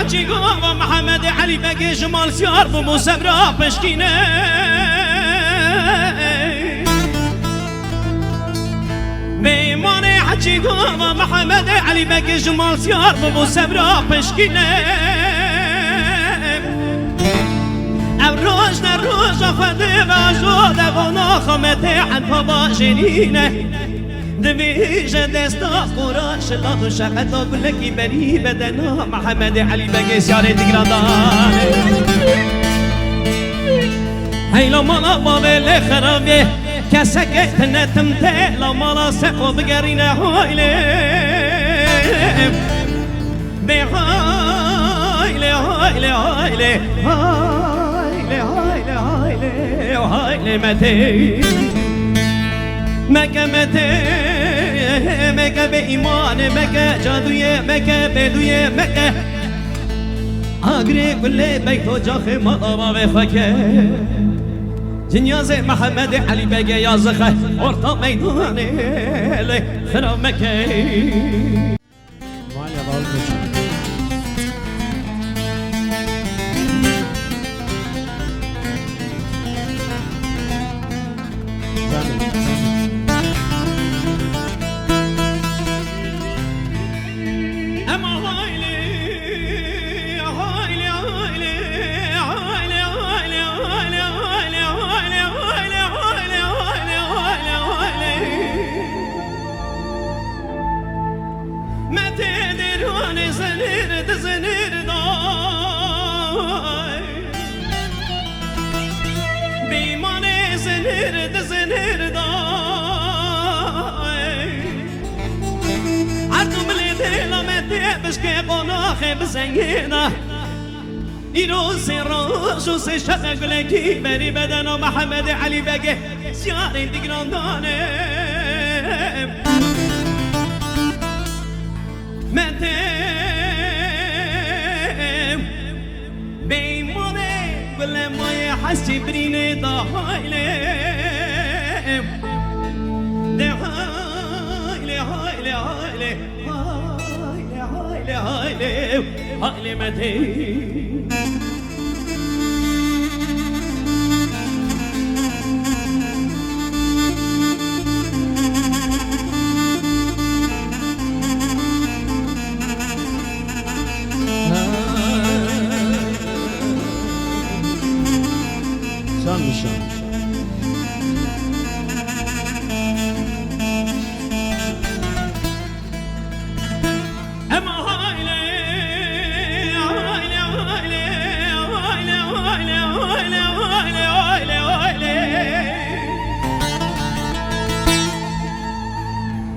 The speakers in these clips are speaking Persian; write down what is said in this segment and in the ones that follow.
حجی و محمد علی بگه جمال سیار بمو سبرا پشکینه میمان حجی و محمد علی بگه جمال سیار بمو سبرا پشکینه او روش در روش خده و جود غنا خمت حد با جنینه دویش دستا قراش لاتو شقتا گلکی بری بدنا محمد علی بگه سیار دیگراندان هیلا مالا بابل خرابه کسک تنتم تیلا مالا سقو بگرینه هایله به هایله هایله هایله هایله هایله هایله هایله مته مکه مته مکه به ایمان مکه جادوی مکه بدوی مکه آگری کل بیت و جاخ مالا و خاکه جنیاز محمد علی بگه یازخه ارتا میدانه خرام مکه مالیا باول بشن بشكي قناخي بزنجينا يروسي روش وسي شقق لكي بري بدنا محمد علي بقى سياري دقرانداني متم بيموني كل ما يحسي بريني ضايلي هايلي هايلي هايلي هايلي هايلي متي شان بشان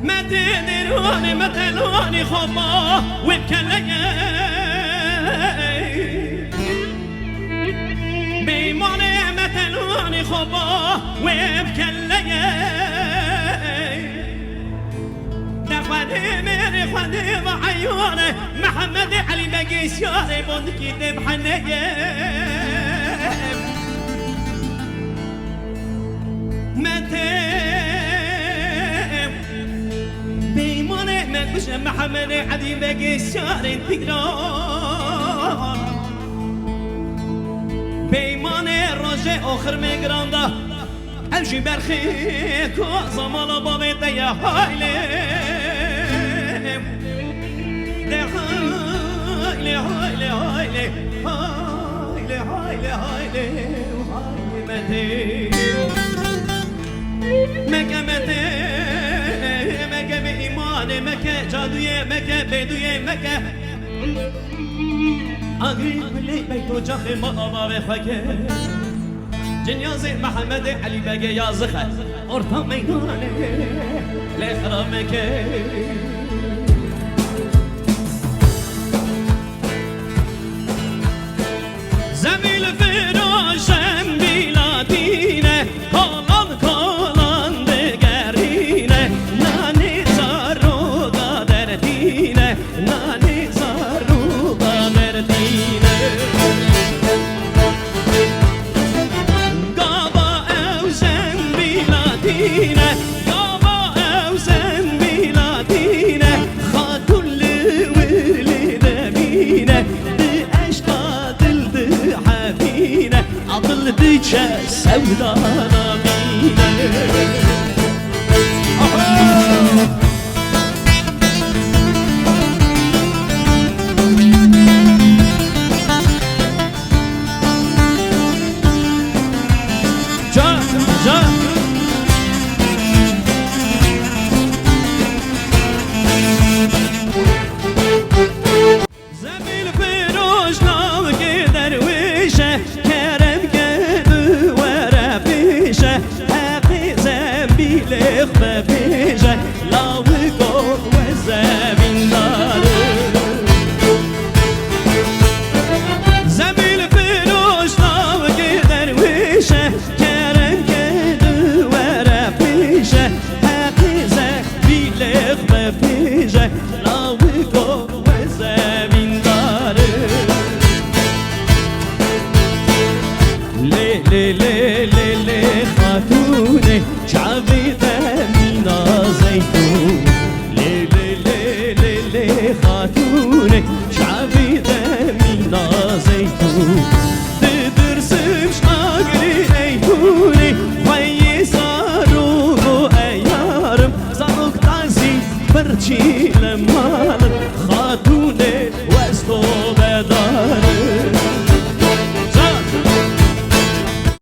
متدروني متلوني خبا وبكلي بيموني متلوني خبا وبكلي دخلي ميري خدي وعيوني محمد علي بقي سياري بندكي دبحني مش محمد عدي بقي الشارع تقران بيماني الرجاء اخر مقراندا امشي برخيك وزمالا بابيتا يا هايلي هايلي هايلي هايلي هايلي هايلي هايلي متي مكة متي مكة بإيمان مكة جادوية مكة بدوية مكة أغري كل بيت وجاخ مقابا بخاكة جنيازي محمد علي بقى يازخة أرطا ميداني لخرا مكة زميل فراشم بلادينه كالان كالان دگرینه نانی زارو قادردینه نانی زارو قادردینه قابا اوزن بلادینه قابا اوزن بلادینه خاتون لورلی دمینه ديك سودانا بينا خاتون